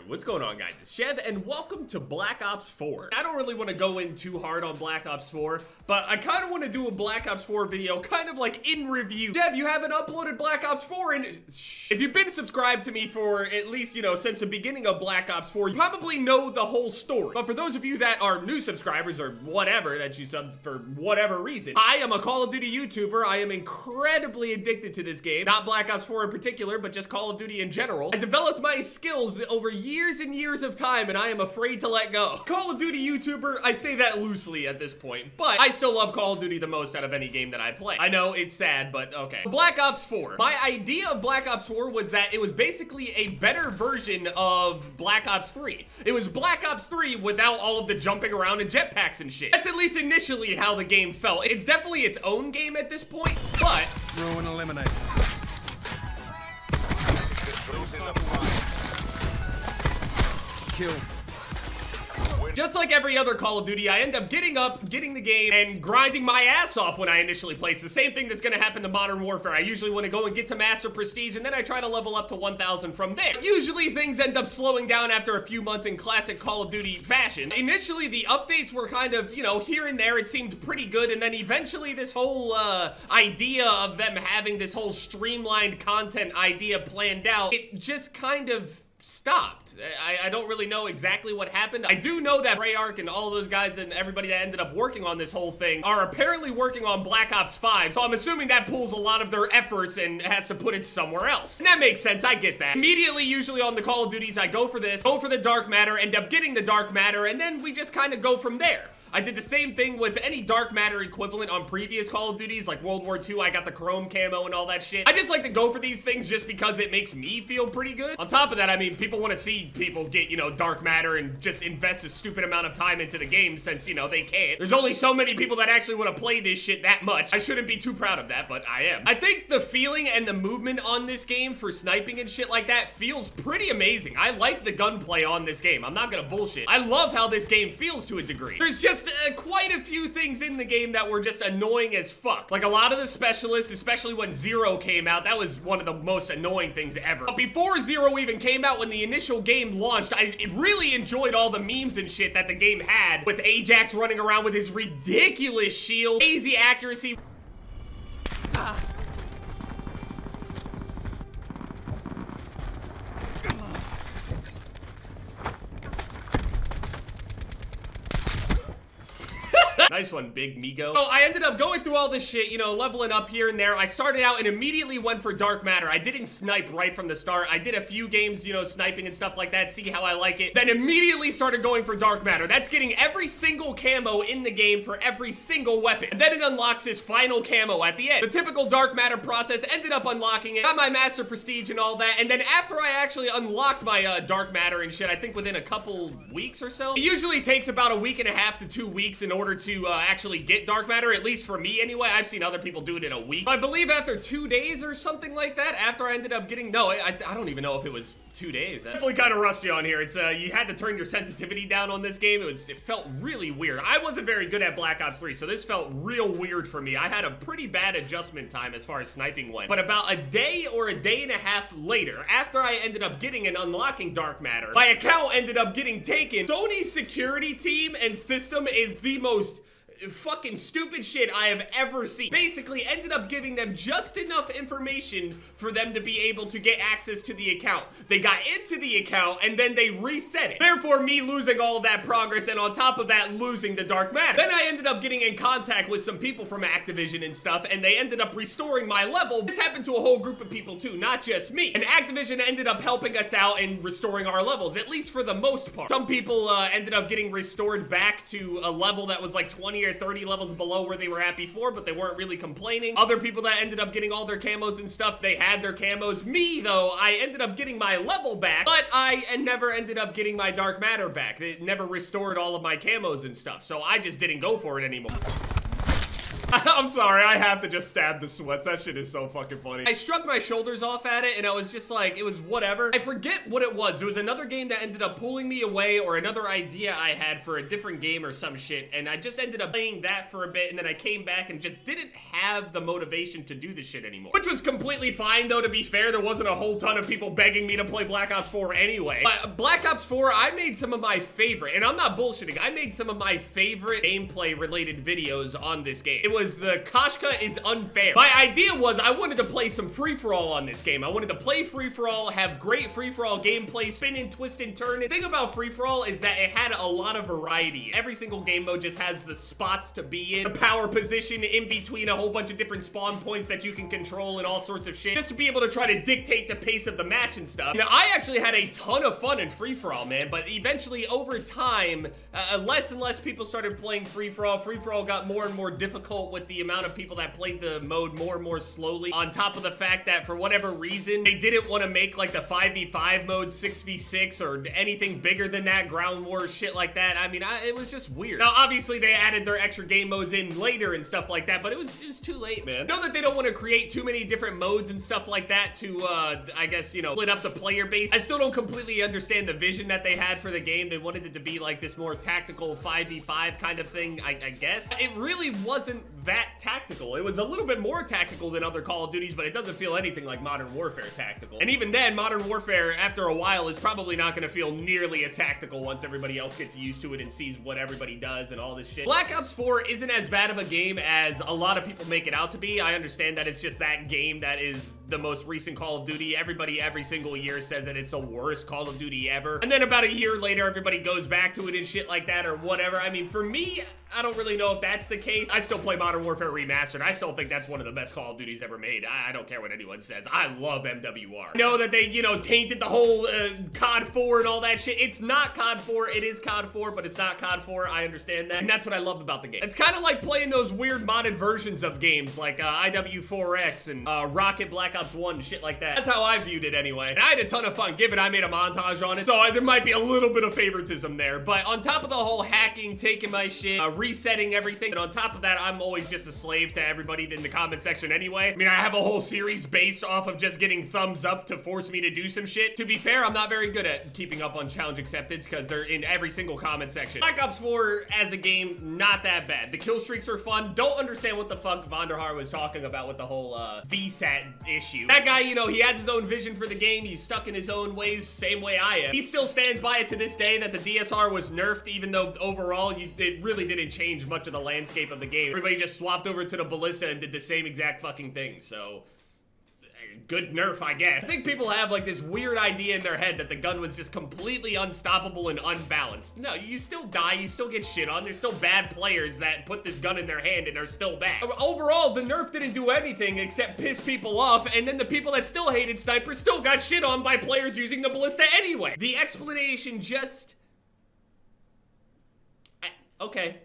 What's going on, guys? It's Chev, and welcome to Black Ops 4. I don't really want to go in too hard on Black Ops 4, but I kind of want to do a Black Ops 4 video, kind of like in review. Chev, you haven't uploaded Black Ops 4, and if you've been subscribed to me for at least, since the beginning of Black Ops 4, you probably know the whole story. But for those of you that are new subscribers, or whatever, that you subbed for whatever reason, I am a Call of Duty YouTuber. I am incredibly addicted to this game. Not Black Ops 4 in particular, but just Call of Duty in general. I developed my skills over years and years of time, and I am afraid to let go. Call of Duty YouTuber, I say that loosely at this point, but I still love Call of Duty the most out of any game that I play. I know, it's sad, but okay. Black Ops 4. My idea of Black Ops 4 was that it was basically a better version of Black Ops 3. It was Black Ops 3 without all of the jumping around and jetpacks and shit. That's at least initially how the game felt. It's definitely its own game at this point, but... Ruin eliminate. Kill. Just like every other Call of Duty, I end up getting the game, and grinding my ass off when I initially play. It's the same thing that's gonna happen to Modern Warfare. I usually want to go and get to Master Prestige, and then I try to level up to 1000 from there. Usually things end up slowing down after a few months in classic Call of Duty fashion. Initially, the updates were kind of, here and there, it seemed pretty good, and then eventually this whole idea of them having this whole streamlined content idea planned out, it just kind of stopped. I don't really know exactly what happened. I do know that Treyarch and all those guys and everybody that ended up working on this whole thing are apparently working on Black Ops 5, so I'm assuming that pulls a lot of their efforts and has to put it somewhere else. And that makes sense, I get that. Immediately, usually on the Call of Duties, I go for this, go for the Dark Matter, end up getting the Dark Matter, and then we just kind of go from there. I did the same thing with any Dark Matter equivalent on previous Call of Duties, like World War II, I got the Chrome camo and all that shit. I just like to go for these things just because it makes me feel pretty good. On top of that, I mean, people want to see people get, Dark Matter and just invest a stupid amount of time into the game since, they can't. There's only so many people that actually want to play this shit that much. I shouldn't be too proud of that, but I am. I think the feeling and the movement on this game for sniping and shit like that feels pretty amazing. I like the gunplay on this game. I'm not gonna bullshit. I love how this game feels to a degree. There's just quite a few things in the game that were just annoying as fuck. Like a lot of the specialists, especially when Zero came out, that was one of the most annoying things ever. But before Zero even came out, when the initial game launched, I really enjoyed all the memes and shit that the game had, with Ajax running around with his ridiculous shield, crazy accuracy. Nice one, Big Migo. So I ended up going through all this shit, leveling up here and there. I started out and immediately went for Dark Matter. I didn't snipe right from the start. I did a few games, sniping and stuff like that, see how I like it. Then immediately started going for Dark Matter. That's getting every single camo in the game for every single weapon. And then it unlocks this final camo at the end. The typical Dark Matter process, ended up unlocking it, got my Master Prestige and all that. And then after I actually unlocked my Dark Matter and shit, I think within a couple weeks or so. It usually takes about a week and a half to 2 weeks in order to actually get Dark Matter, at least for me anyway. I've seen other people do it in a week. I believe after 2 days or something like that, after I ended up getting, no, I don't even know if it was 2 days. Definitely kind of rusty on here. It's you had to turn your sensitivity down on this game. It felt really weird. I wasn't very good at Black Ops 3, so this felt real weird for me. I had a pretty bad adjustment time as far as sniping went. But about a day or a day and a half later, after I ended up getting and unlocking Dark Matter, my account ended up getting taken. Sony's security team and system is the most fucking stupid shit I have ever seen. Basically ended up giving them just enough information for them to be able to get access to the account. They got into the account and then they reset it. Therefore, me losing all of that progress, and on top of that, losing the Dark Matter. Then I ended up getting in contact with some people from Activision and stuff, and they ended up restoring my level. This happened to a whole group of people too, not just me. And Activision ended up helping us out and restoring our levels, at least for the most part. Some people ended up getting restored back to a level that was like 20 or 30 levels below where they were at before, but they weren't really complaining. Other people that ended up getting all their camos and stuff, they had their camos. Me, though, I ended up getting my level back, but I never ended up getting my Dark Matter back. It never restored all of my camos and stuff, so I just didn't go for it anymore. I'm sorry, I have to just stab the sweats. That shit is so fucking funny. I shrugged my shoulders off at it, and I was just like, it was whatever. I forget what it was. It was another game that ended up pulling me away, or another idea I had for a different game or some shit, and I just ended up playing that for a bit, and then I came back and just didn't have the motivation to do the shit anymore. Which was completely fine, though, to be fair. There wasn't a whole ton of people begging me to play Black Ops 4 anyway. But Black Ops 4, I made some of my favorite, and I'm not bullshitting, I made some of my favorite gameplay-related videos on this game. It was the Koshka is unfair. My idea was I wanted to play some free-for-all on this game. I wanted to play free-for-all, have great free-for-all gameplay, spin and twist and turn. The thing about free-for-all is that it had a lot of variety. Every single game mode just has the spots to be in, the power position in between a whole bunch of different spawn points that you can control and all sorts of shit, just to be able to try to dictate the pace of the match and stuff. You know, I actually had a ton of fun in free-for-all, man, but eventually over time, less and less people started playing free-for-all. Free-for-all got more and more difficult with the amount of people that played the mode more and more slowly, on top of the fact that for whatever reason, they didn't want to make like the 5v5 mode 6v6 or anything bigger than that, ground war, shit like that. I mean, it was just weird. Now, obviously, they added their extra game modes in later and stuff like that, but it was too late, man. I know that they don't want to create too many different modes and stuff like that to, I guess, you know, split up the player base. I still don't completely understand the vision that they had for the game. They wanted it to be like this more tactical 5v5 kind of thing, I guess. It really wasn't that tactical. It was a little bit more tactical than other Call of Duties, but it doesn't feel anything like Modern Warfare tactical. And even then, Modern Warfare, after a while, is probably not gonna feel nearly as tactical once everybody else gets used to it and sees what everybody does and all this shit. Black Ops 4 isn't as bad of a game as a lot of people make it out to be. I understand that it's just that game that is the most recent Call of Duty. Everybody every single year says that it's the worst Call of Duty ever. And then about a year later, everybody goes back to it and shit like that or whatever. I mean, for me, I don't really know if that's the case. I still play Modern Warfare Remastered. I still think that's one of the best Call of Duties ever made. I don't care what anyone says. I love MWR. I know that they, you know, tainted the whole COD 4 and all that shit. It's not COD 4. It is COD 4, but it's not COD 4. I understand that. And that's what I love about the game. It's kind of like playing those weird modded versions of games like IW4X and Rocket Black Ops 1, shit like that. That's how I viewed it anyway. And I had a ton of fun. Given I made a montage on it, so there might be a little bit of favoritism there. But on top of the whole hacking, taking my shit, resetting everything, and on top of that, I'm always just a slave to everybody in the comment section anyway. I mean, I have a whole series based off of just getting thumbs up to force me to do some shit. To be fair, I'm not very good at keeping up on challenge acceptance because they're in every single comment section. Black Ops 4 as a game, not that bad. The kill streaks are fun. Don't understand what the fuck Vonderhaar was talking about with the whole VSAT issue. That guy, you know, he has his own vision for the game. He's stuck in his own ways, same way I am. He still stands by it to this day that the DSR was nerfed, even though overall it really didn't change much of the landscape of the game. Everybody just swapped over to the ballista and did the same exact fucking thing, so good nerf, I guess. I think people have like this weird idea in their head that the gun was just completely unstoppable and unbalanced. No, you still die, you still get shit on. There's still bad players that put this gun in their hand and are still bad. Overall, the nerf didn't do anything except piss people off, and then the people that still hated Sniper still got shit on by players using the ballista anyway. The explanation just... okay.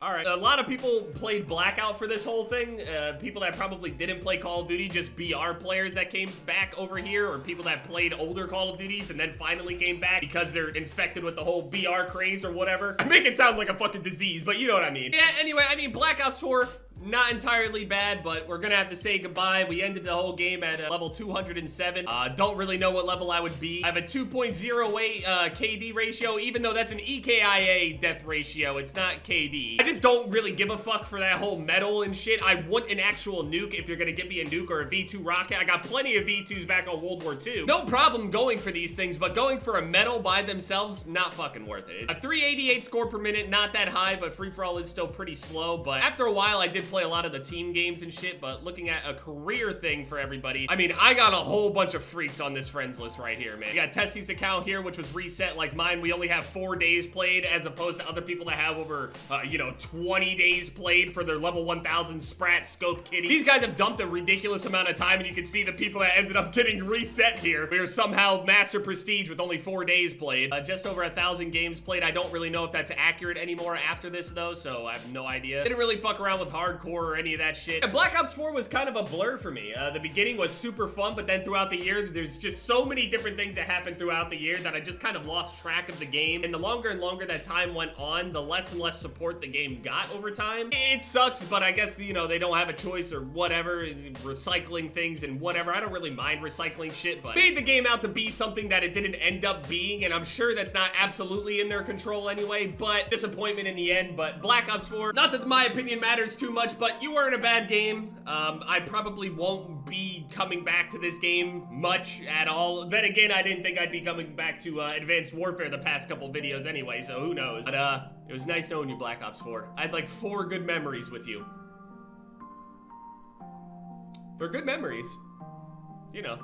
Alright, a lot of people played Blackout for this whole thing. People that probably didn't play Call of Duty, just BR players that came back over here, or people that played older Call of Duties and then finally came back because they're infected with the whole BR craze or whatever. I make it sound like a fucking disease, but you know what I mean. Yeah, anyway, I mean, Black Ops 4, not entirely bad, but we're gonna have to say goodbye. We ended the whole game at level 207. Don't really know what level I would be. I have a 2.08 KD ratio, even though that's an EKIA death ratio. It's not KD. I just don't really give a fuck for that whole metal and shit. I want an actual nuke if you're gonna get me a nuke or a V2 rocket. I got plenty of V2s back on World War II. No problem going for these things, but going for a medal by themselves, not fucking worth it. A 388 score per minute, not that high, but free-for-all is still pretty slow. But after a while, I did play a lot of the team games and shit, but looking at a career thing for everybody, I mean, I got a whole bunch of freaks on this friends list right here, man. You got Tessie's account here, which was reset like mine. We only have 4 days played as opposed to other people that have over, you know, 20 days played for their level 1000 Sprat Scope Kitty. These guys have dumped a ridiculous amount of time, and you can see the people that ended up getting reset here. We are somehow Master Prestige with only 4 days played. Just over 1,000 games played. I don't really know if that's accurate anymore after this, though, so I have no idea. Didn't really fuck around with hardcore hardcore or any of that shit. And Black Ops 4 was kind of a blur for me. The beginning was super fun, but then throughout the year, there's just so many different things that happened throughout the year that I just kind of lost track of the game. And the longer and longer that time went on, the less and less support the game got over time. It sucks, but I guess, you know, they don't have a choice or whatever, recycling things and whatever. I don't really mind recycling shit, but made the game out to be something that it didn't end up being, and I'm sure that's not absolutely in their control anyway, but disappointment in the end. But Black Ops 4, not that my opinion matters too much, but you weren't a bad game. I probably won't be coming back to this game much at all. Then again, I didn't think I'd be coming back to Advanced Warfare the past couple videos anyway, so who knows. But it was nice knowing you, Black Ops 4. I had like 4 good memories with you. For good memories, you know.